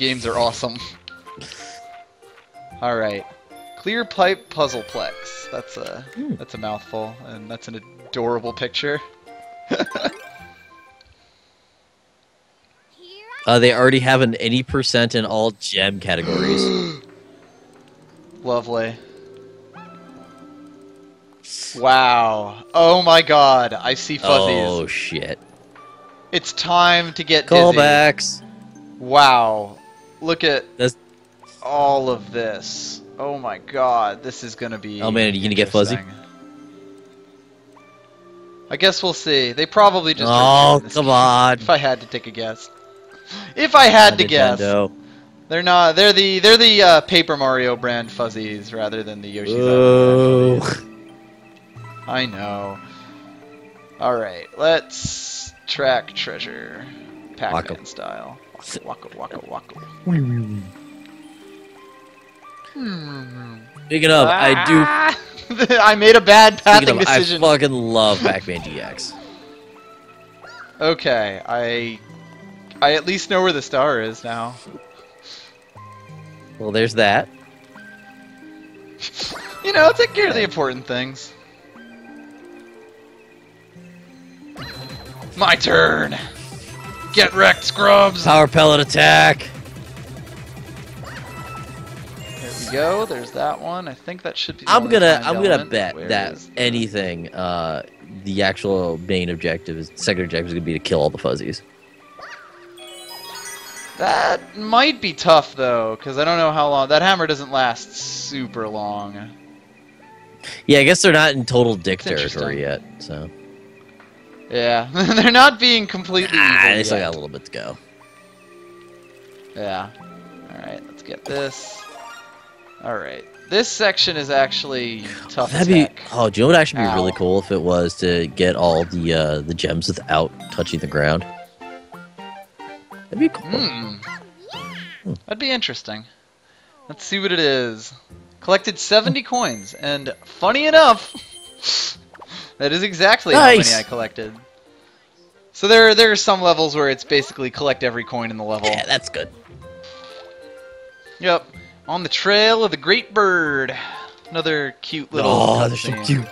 games are awesome. All right, clear pipe puzzle plex. That's a mouthful, and that's an adorable picture. They already have an 80% in all gem categories. Lovely. Wow. Oh my god, I see fuzzies. Oh, shit. It's time to get dizzy. Callbacks. Wow. Look at all of this. Oh my god, this is gonna be Oh man, are you gonna get fuzzy? I guess we'll see. They probably just... Oh, come on. If I had to take a guess. If I had to guess. They're not. They're the Paper Mario brand fuzzies rather than the Yoshi's Island brand fuzzies. I know. All right, let's track treasure, Pac-Man style. Waka waka waka. Speaking of, I do. I made a bad pathing decision. I fucking love Pac-Man GX. Okay, I at least know where the star is now. Well, there's that. You know, take care of the important things. My turn. Get wrecked, scrubs. Power pellet attack. There we go. There's that one. I think that should be. I'm gonna bet that anything, the actual main objective second objective is gonna be to kill all the fuzzies. That might be tough though, because I don't know how long that hammer doesn't last super long. Yeah, I guess they're not in total dick territory yet, so. Yeah, they're not being completely evil they still got a little bit to go. Yeah. Alright, let's get this. Alright. This section is actually tough as heck. Oh, do you know what would actually be really cool if it was to get all the gems without touching the ground? That'd be cool. That'd be interesting. Let's see what it is. Collected 70 coins, and funny enough, that is exactly how many I collected. So there are some levels where it's basically collect every coin in the level. Yeah, that's good. Yep. On the trail of the great bird. Another cute little cutscene. They're so cute.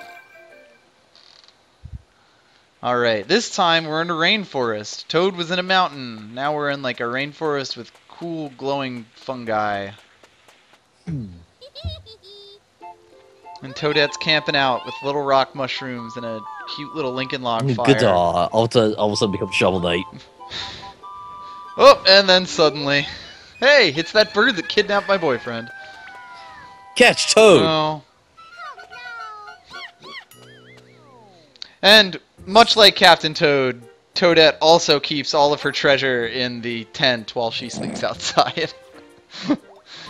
Alright, this time we're in a rainforest. Toad was in a mountain. Now we're in like a rainforest with cool glowing fungi. And Toadette's camping out with little rock mushrooms and a cute little Lincoln log fire. Good all of a sudden become Shovel Knight. Oh, and then suddenly... Hey, it's that bird that kidnapped my boyfriend. Catch Toad! Oh. And much like Captain Toad, Toadette also keeps all of her treasure in the tent while she sleeps outside.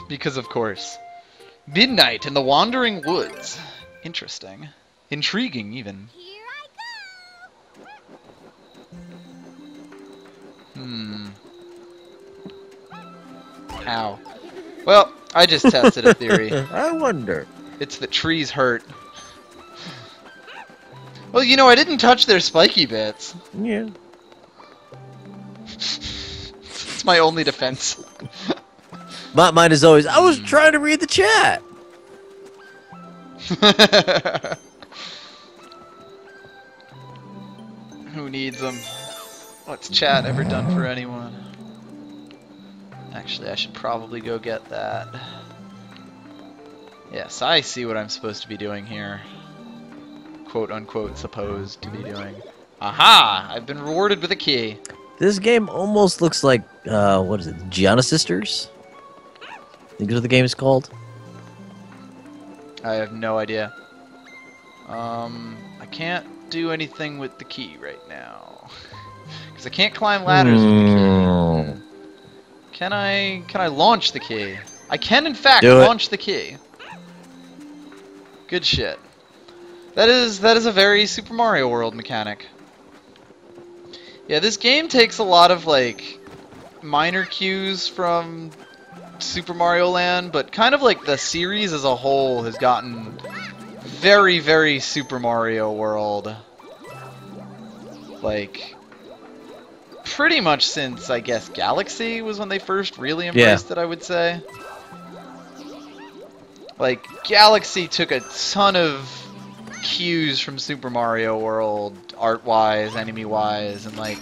Because of course. Midnight in the Wandering Woods. Interesting. Intriguing, even. Ow. Well, I just tested a theory. I wonder. It's that trees hurt. Well, you know, I didn't touch their spiky bits. Yeah. It's my only defense. Mine is always, I was trying to read the chat. Who needs them? What's chat ever done for anyone? Actually, I should probably go get that. Yes, I see what I'm supposed to be doing here. Quote unquote supposed to be doing. Aha! I've been rewarded with a key. This game almost looks like, what is it, the Gianna Sisters? I think is what the game is called. I have no idea. I can't do anything with the key right now. Because I can't climb ladders with the key. Can I launch the key? I can in fact launch the key. Good shit. That is a very Super Mario World mechanic. Yeah, this game takes a lot of like minor cues from Super Mario Land, but kind of like the series as a whole has gotten very, very Super Mario World. Like pretty much since, I guess, Galaxy was when they first really embraced it, I would say. Like, Galaxy took a ton of cues from Super Mario World, art-wise, enemy-wise, and like,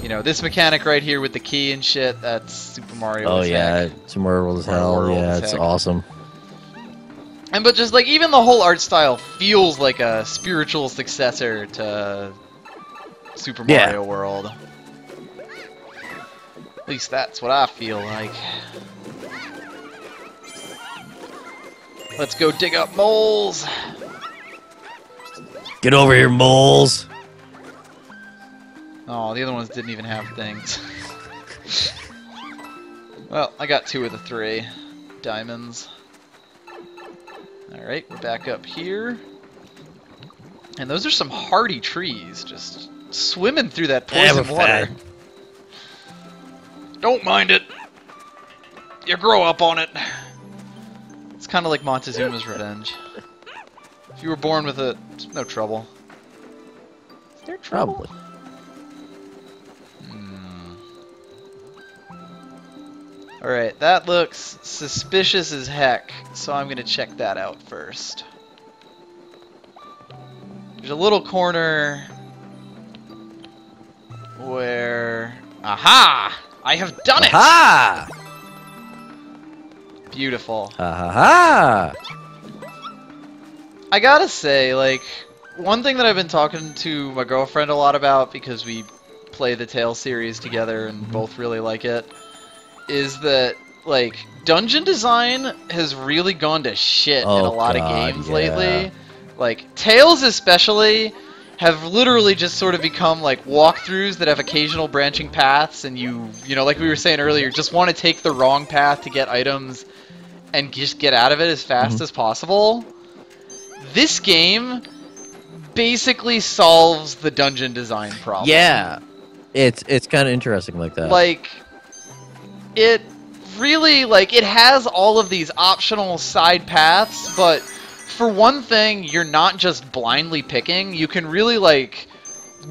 you know, this mechanic right here with the key and shit, that's Super Mario Oh as yeah, heck. Super Mario World as hell, yeah, it's awesome. And but just like, even the whole art style feels like a spiritual successor to Super Mario World. At least that's what I feel like. Let's go dig up moles! Get over here, moles! Oh, the other ones didn't even have things. Well, I got 2 of the 3 diamonds. Alright, we're back up here. And those are some hardy trees, just swimming through that poison water. Don't mind it. You grow up on it. It's kind of like Montezuma's Revenge. If you were born with it, it's no trouble. Is there trouble? Probably. Alright, that looks suspicious as heck, so I'm gonna check that out first. There's a little corner where... Aha! I have done it! Aha! Beautiful. Ha ha ha! I gotta say, like, one thing that I've been talking to my girlfriend a lot about, because we play the Tales series together and both really like it, is that, like, dungeon design has really gone to shit in a lot of games lately. Like, Tales especially have literally just sort of become, like, walkthroughs that have occasional branching paths, and you know, like we were saying earlier, just want to take the wrong path to get items and just get out of it as fast as possible. This game basically solves the dungeon design problem. Yeah, it's kind of interesting like that. Like, it really, like, it has all of these optional side paths, but for one thing, you're not just blindly picking. You can really, like,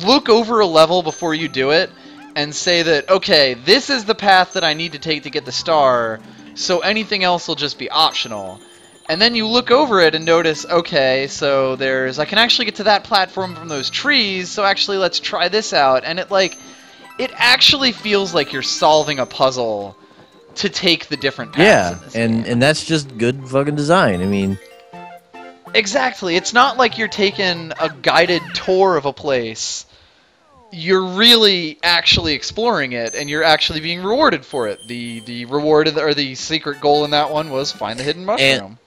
look over a level before you do it and say that, okay, this is the path that I need to take to get the star, so anything else will just be optional. And then you look over it and notice, okay, so I can actually get to that platform from those trees, so actually let's try this out. And it, like, it actually feels like you're solving a puzzle to take the different paths in this game. and that's just good fucking design. I mean... Exactly. It's not like you're taking a guided tour of a place. You're really actually exploring it, and you're actually being rewarded for it. The reward, or the secret goal in that one was find the hidden mushroom.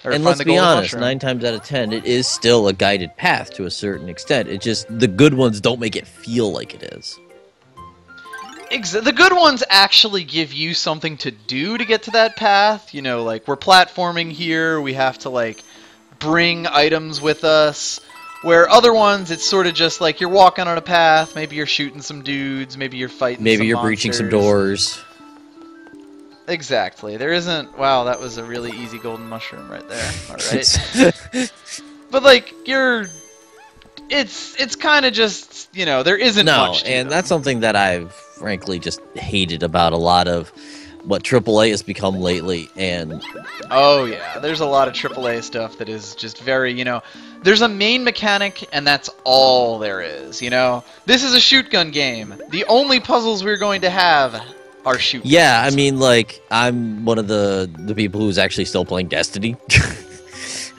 And let's be honest, 9 times out of 10, it is still a guided path to a certain extent. It just, the good ones don't make it feel like it is. The good ones actually give you something to do to get to that path. You know, like, we're platforming here, we have to, like, bring items with us. Where other ones, it's sort of just like you're walking on a path, maybe you're shooting some dudes, maybe you're fighting some Maybe you're monsters. breaching some doors. Exactly. There isn't... Wow, that was a really easy golden mushroom right there. Alright. But, like, it's kind of just, you know, there isn't much to and them. that's something that I've frankly just hated about a lot of what AAA has become lately. And oh yeah, there's a lot of AAA stuff that is just very, you know, there's a main mechanic and that's all there is, you know. This is a shoot gun game. The only puzzles we're going to have are shoot guns. Yeah, I mean, like, I'm one of the people who's actually still playing Destiny.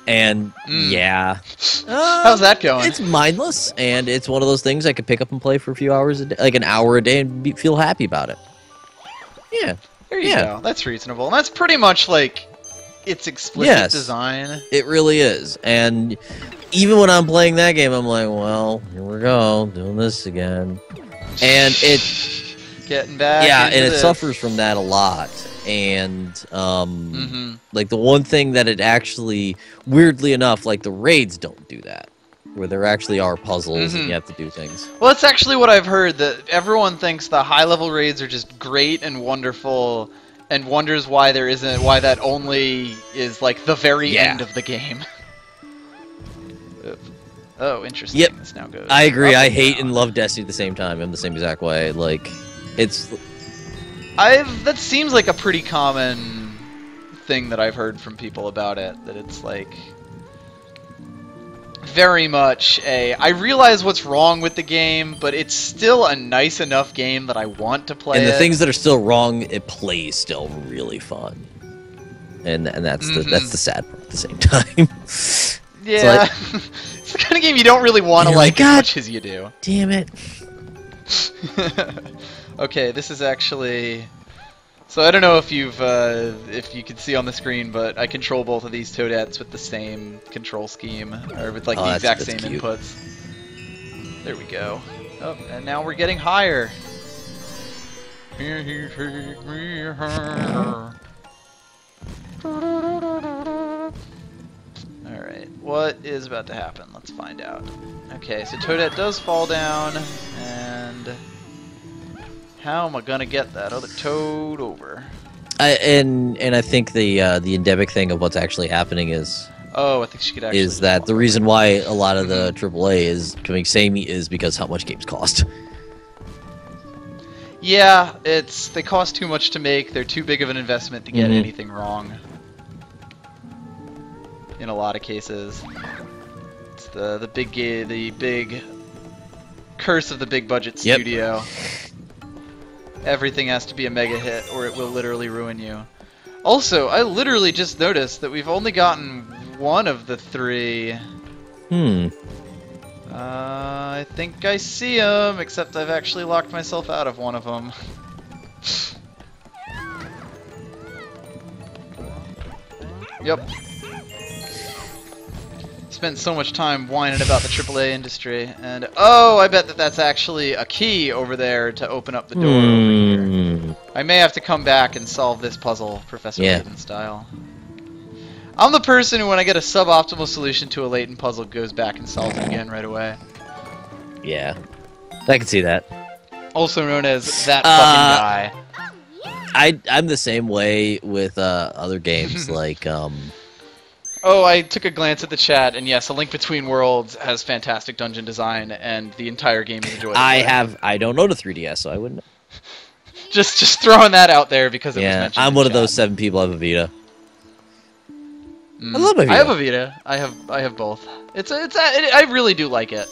And yeah, how's that going? It's mindless, and it's one of those things I could pick up and play for a few hours a day, like an hour a day, and feel happy about it. Yeah, there you go. That's reasonable. And that's pretty much like its explicit design. It really is. And even when I'm playing that game, I'm like, well, here we go, doing this again, and it getting back. Yeah, into and it this. suffers from that a lot. And like the one thing that it actually, weirdly enough, like the raids don't do that, where there actually are puzzles and you have to do things. Well, that's actually what I've heard, that everyone thinks the high-level raids are just great and wonderful, and wonders why that only is like the very end of the game. Oh, interesting. Yep. This now goes I agree. up I and hate down. and love Destiny at the same time. I'm the same exact way. Like, it's... That seems like a pretty common thing that I've heard from people about it. That it's like... very much I realize what's wrong with the game, but it's still a nice enough game that I want to play And the it. things that are still wrong, it plays still really fun. And that's that's the sad part at the same time. Yeah. It's the kind of game you don't really want to like as much as you do. Damn it. Okay, this is actually... So I don't know if if you can see on the screen, but I control both of these Toadettes with the same control scheme, or with like the exact same cute. inputs. There we go. Oh, and now we're getting higher. Alright, what is about to happen? Let's find out. Okay, so Toadette does fall down, and... how am I gonna get that other Toad over? And I think the endemic thing of what's actually happening is... Oh, I think she could actually... is that the reason why a lot of the AAA is coming samey is because how much games cost. Yeah, they cost too much to make. They're too big of an investment to get anything wrong. In a lot of cases, it's the big curse of the big budget studio. Everything has to be a mega hit, or it will literally ruin you. Also, I literally just noticed that we've only gotten one of the 3. I think I see him, except I've actually locked myself out of one of them. Yep. Spent so much time whining about the AAA industry, and oh, I bet that's actually a key over there to open up the door over here. I may have to come back and solve this puzzle, Professor Layton style. I'm the person who, when I get a suboptimal solution to a latent puzzle, goes back and solves it again right away. Yeah, I can see that. Also known as that fucking guy. I'm the same way with other games, like Oh, I took a glance at the chat, and yes, A Link Between Worlds has fantastic dungeon design, and the entire game is enjoyable. I don't own a 3DS, so I wouldn't. Just throwing that out there because it was mentioned. I'm one of those 7 people who have a Vita. I love my Vita. I have a Vita. I have both. I really do like it.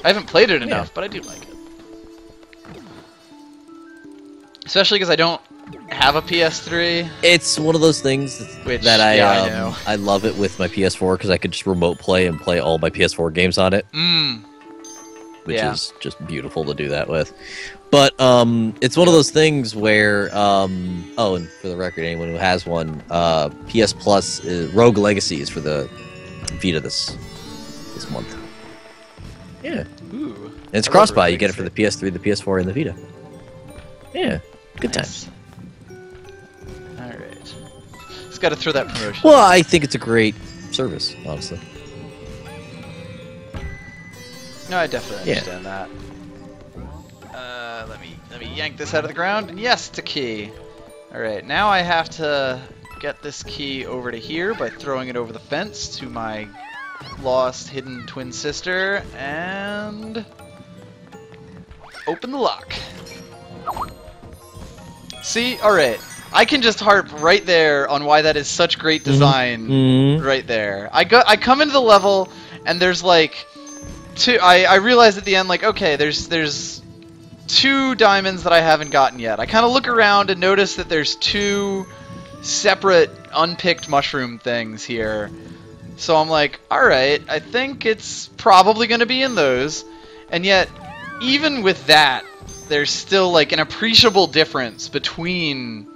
I haven't played it enough, but I do like it. Especially because I don't have a PS3. It's one of those things that I love it with my PS4 because I could just remote play and play all my PS4 games on it. Which is just beautiful to do that with. But it's one of those things where oh, and for the record, anyone who has one, PS Plus Rogue Legacy is for the Vita this month. Yeah. Ooh. And it's cross-buy. You get it for the PS3, the PS4, and the Vita. Yeah. Good times. Alright. Just gotta throw that promotion. Well, I think it's a great service, honestly. No, I definitely understand that. Let me yank this out of the ground, and yes, it's a key. Alright, now I have to get this key over to here by throwing it over the fence to my lost hidden twin sister, and open the lock. See? Alright. I can just harp right there on why that is such great design right there. I come into the level, and there's like I realize at the end, like, okay, there's 2 diamonds that I haven't gotten yet. I kind of look around and notice that there's 2 separate unpicked mushroom things here. So I'm like, alright, I think it's probably going to be in those. And yet, even with that, there's still like an appreciable difference between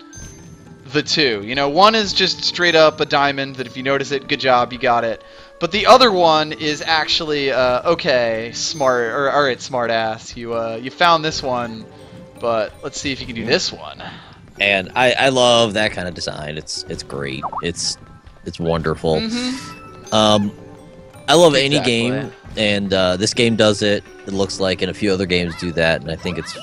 the 2. You know, one is just straight up a diamond that if you notice it, good job, you got it. But the other one is actually, okay, smart, or alright, smart ass. You found this one, but let's see if you can do this one. And I love that kind of design. It's great. It's wonderful. I love any game, and this game does it. It looks like, and a few other games do that, and I think it's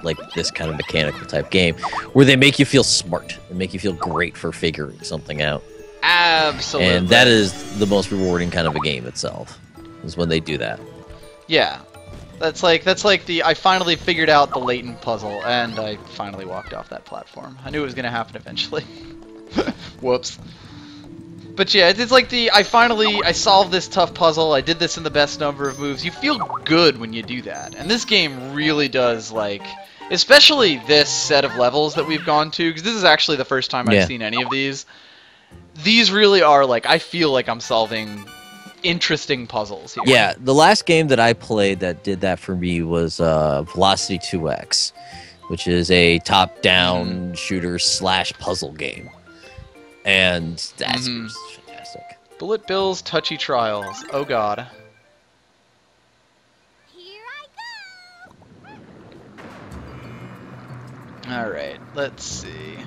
like this kind of mechanical type game where they make you feel smart and make you feel great for figuring something out. Absolutely. And that is the most rewarding kind of a game itself. is when they do that. Yeah. That's like the I finally figured out the latent puzzle, and I finally walked off that platform. I knew it was going to happen eventually. Whoops. But yeah, it's like I solved this tough puzzle, I did this in the best number of moves. You feel good when you do that. And this game really does, like, especially this set of levels that we've gone to, because this is actually the first time I've seen any of these. These really are, like, I feel like I'm solving interesting puzzles here. Yeah, the last game that I played that did that for me was Velocity 2X, which is a top-down shooter / puzzle game. And that's fantastic. Bullet Bill's Touchy Trials. Oh god. Here I go. Alright, let's see.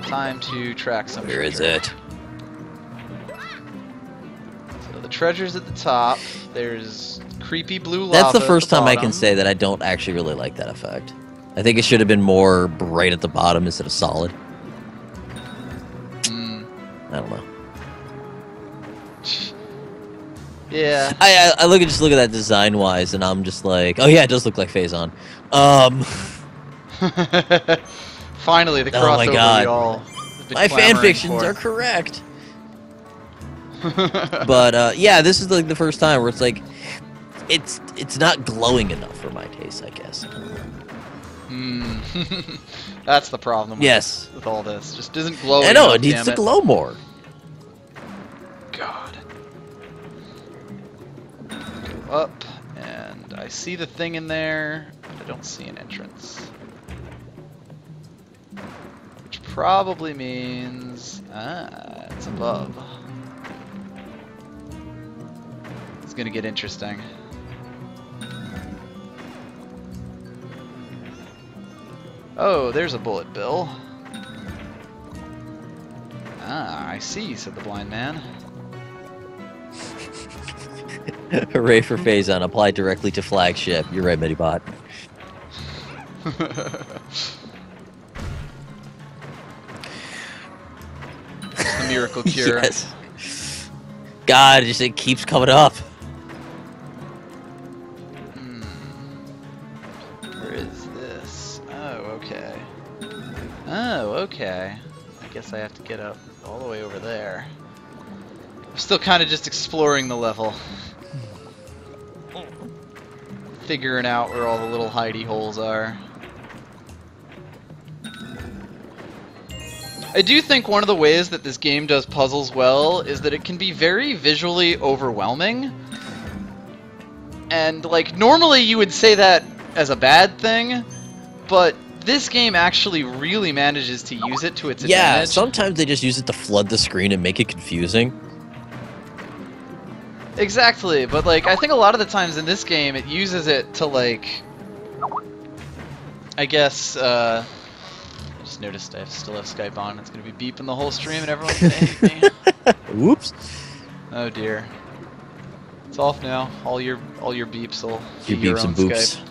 Time to track some Where is it? So the treasure's at the top. There's creepy blue lava. That's the first time I bottom. can say that I don't actually really like that effect. I think it should have been more bright at the bottom instead of solid. I don't know. Yeah. I just look at that design wise, and I'm just like, oh yeah, it does look like Phazon. Finally, the crossover. Oh my god, we all my fanfictions are correct. But yeah, this is like the first time where it's like, it's not glowing enough for my taste, I guess. That's the problem. Yes. With all this, just isn't glowing. I know it needs to glow more. God. Go up, and I see the thing in there, but I don't see an entrance. Which probably means it's above. It's gonna get interesting. Oh, there's a bullet bill. Ah, I see, said the blind man. Hooray for Phazon, applied directly to flagship. You're right, Medibot. The miracle cure. Yes. God, it keeps coming up. Where is this? Oh, okay. Oh, okay. I guess I have to get up all the way over there. I'm still kind of just exploring the level. Figuring out where all the little hidey holes are. I do think one of the ways that this game does puzzles well is that it can be very visually overwhelming. And, like, normally you would say that as a bad thing, but this game actually really manages to use it to its advantage. Yeah, sometimes they just use it to flood the screen and make it confusing. Exactly, but, like, I think a lot of the times in this game it uses it to, like, I guess, I just noticed I still have Skype on. It's going to be beeping the whole stream and everyone's going to hate me. Whoops. Oh dear. It's off now. All your beeps will be your your beeps own and boops. Skype.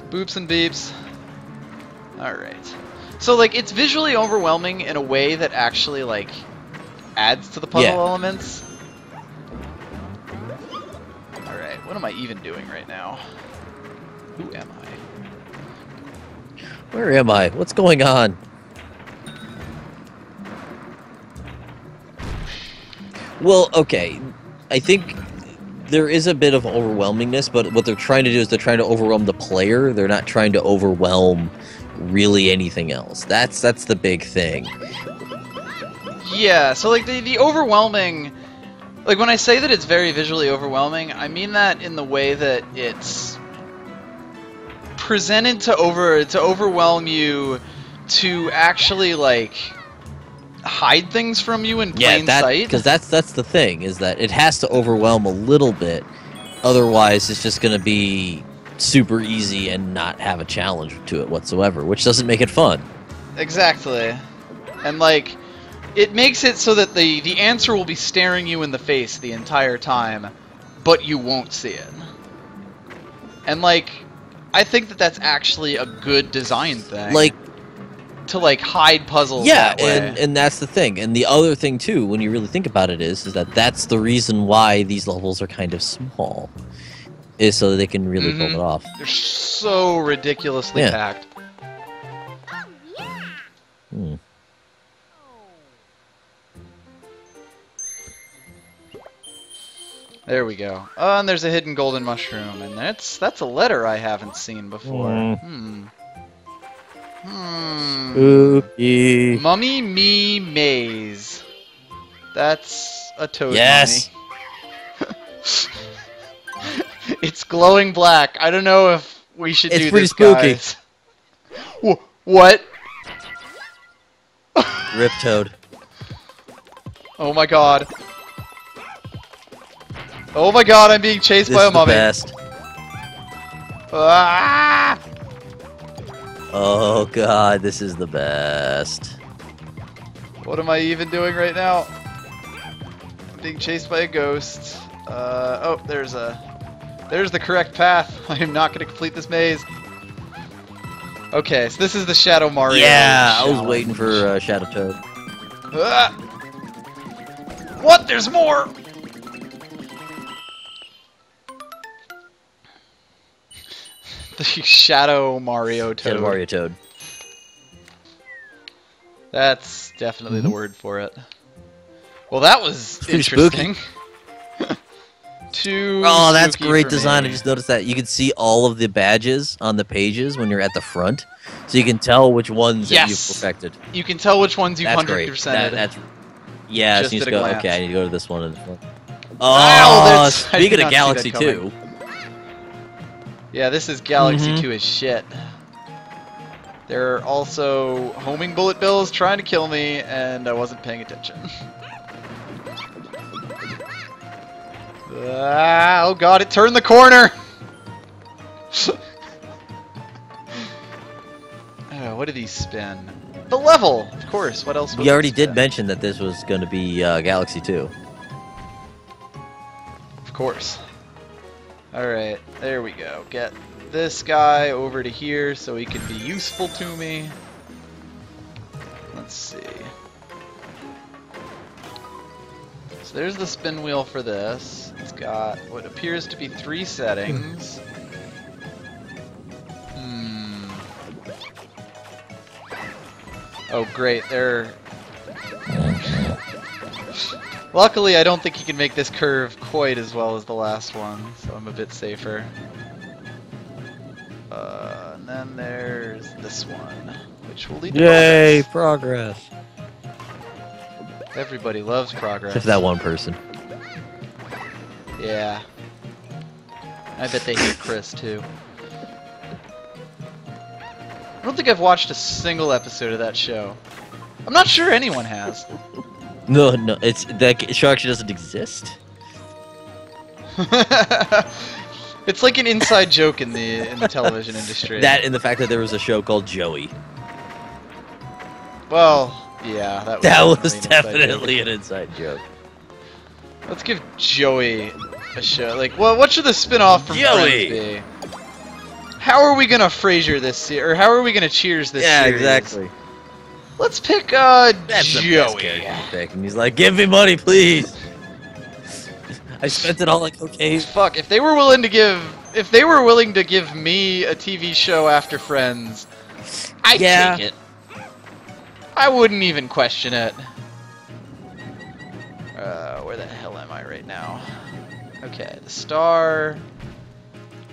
Boops and beeps. Alright. So, like, it's visually overwhelming in a way that actually, like, adds to the puzzle elements. Alright, what am I even doing right now? Who am I? Where am I? What's going on? Well, okay. I think there is a bit of overwhelmingness, but what they're trying to do is they're trying to overwhelm the player. They're not trying to overwhelm really anything else. That's the big thing. Yeah, so, like, the overwhelming... Like, when I say that it's very visually overwhelming, I mean that in the way that it's presented to overwhelm you, to actually, like, hide things from you in plain sight. Because that's the thing, is that it has to overwhelm a little bit, otherwise it's just going to be super easy and not have a challenge to it whatsoever, which doesn't make it fun. Exactly. And, like, it makes it so that the answer will be staring you in the face the entire time, but you won't see it. And, like, I think that that's actually a good design thing. Like, to like hide puzzles. Yeah, that way. and that's the thing. And the other thing too, when you really think about it, is that that's the reason why these levels are kind of small, is so that they can really pull it off. They're so ridiculously packed. Oh, yeah. Hmm. There we go. Oh, and there's a hidden golden mushroom, and that's a letter I haven't seen before. Spooky. Mummy Me Maze. That's a toad Yes. mummy. It's glowing black. I don't know if we should do pretty this, spooky. guys. What? Rip Toad. Oh my god. Oh my god, I'm being chased by a mummy. Best. Ah! Oh god, this is the best. What am I even doing right now? I'm being chased by a ghost. Oh, there's the correct path. I am not going to complete this maze. Okay, so this is the Shadow Mario. Yeah, challenge. I was waiting for Shadow Toad. Ah! What? There's more! The Shadow Mario Toad. Shadow Mario Toad. That's definitely the word for it. Well, that was Pretty interesting. Too Oh, that's spooky great for design. me. I just noticed that you can see all of the badges on the pages when you're at the front, so you can tell which ones that you've perfected. You can tell which ones you've That's great. 100%ed. That's yeah. Just So you at just a go. glance. Okay, I need to go to this one and this one. Wow, Oh, that's- I did speaking not of see Galaxy that coming. 2. Yeah, this is Galaxy 2 as shit. There are also homing bullet bills trying to kill me, and I wasn't paying attention. Ah, oh god, it turned the corner! What do these spin? The level! Of course, what else would We already it spin? did mention that this was going to be Galaxy 2. Of course. Alright, there we go. Get this guy over to here so he can be useful to me. Let's see. So there's the spin wheel for this. It's got what appears to be 3 settings. Oh great, they're... Luckily, I don't think you can make this curve quite as well as the last one, so I'm a bit safer. And then there's this one, which will lead to Yay, progress. Everybody loves progress. Except for that one person. Yeah. I bet they hate Chris, too. I don't think I've watched a single episode of that show. I'm not sure anyone has. No, it's that show actually doesn't exist. It's like an inside joke in the television industry. That and the fact that there was a show called Joey. Well, yeah, that was definitely an inside joke. Let's give Joey a show. Like, well, what should the spin-off from Joey! Friends be? How are we gonna Frasier this or how are we gonna Cheers this Yeah, series? exactly. Let's pick That's the best Joey. character to pick. And he's like, "Give me money, please." I spent it all like okay. Fuck, if they were willing to give me a TV show after Friends, I'd take it. I wouldn't even question it. Where the hell am I right now? Okay, the star.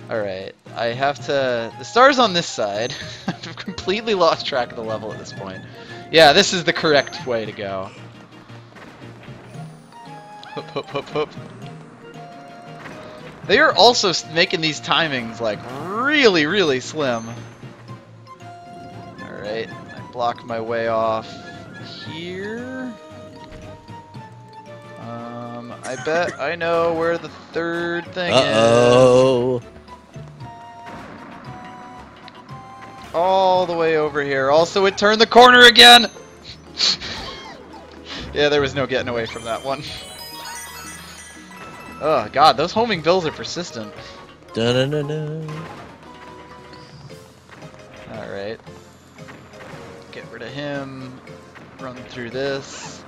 Alright, I have to... The star's on this side. I've completely lost track of the level at this point. Yeah, this is the correct way to go. Hoop, hoop, hoop, hoop. They are also making these timings, like, really, really slim. Alright, I block my way off here. I bet I know where the third thing is. All the way over here. Also, it turned the corner again! Yeah, there was no getting away from that one. Oh, God, those homing bills are persistent. Dun-dun-dun-dun. Alright. Get rid of him. Run through this.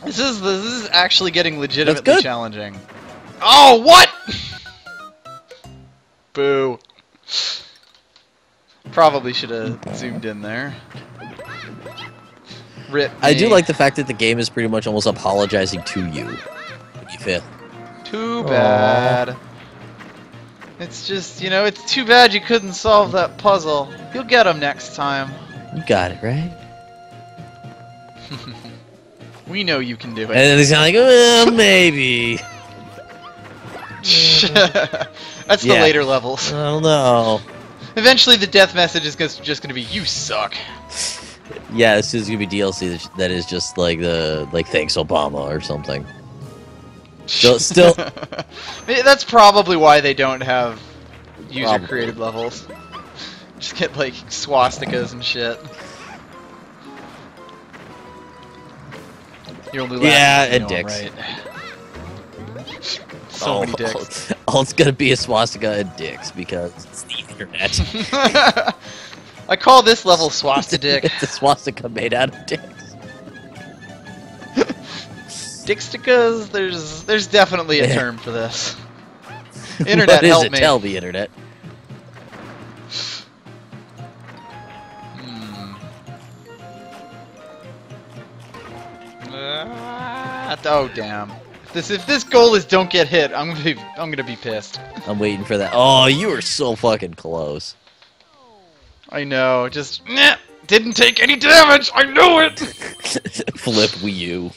This is actually getting legitimately challenging. Oh, what? Boo. Probably should have zoomed in there. Rip me. I do like the fact that the game is pretty much almost apologizing to you when you fail. Too bad. It's just, you know, it's too bad you couldn't solve that puzzle. You'll get them next time. You got it, right? We know you can do it. And then he's like, well, maybe. That's the later levels. I don't know. Eventually the death message is just going to be, you suck. Yeah, this is going to be DLC that is just like thanks Obama or something. Still. That's probably why they don't have user-created levels. Just get, like, swastikas and shit. You're only and dicks. Right. So many dicks. All it's gonna be is swastika and dicks because it's the internet. I call this level swastadick. It's a swastika made out of dicks. Dickstikas? There's definitely a term for this. Internet, help me. Tell the internet. Oh damn! If this goal is don't get hit, I'm gonna be pissed. I'm waiting for that. Oh, you were so fucking close. I know. Just didn't take any damage. I knew it. Flip Wii U.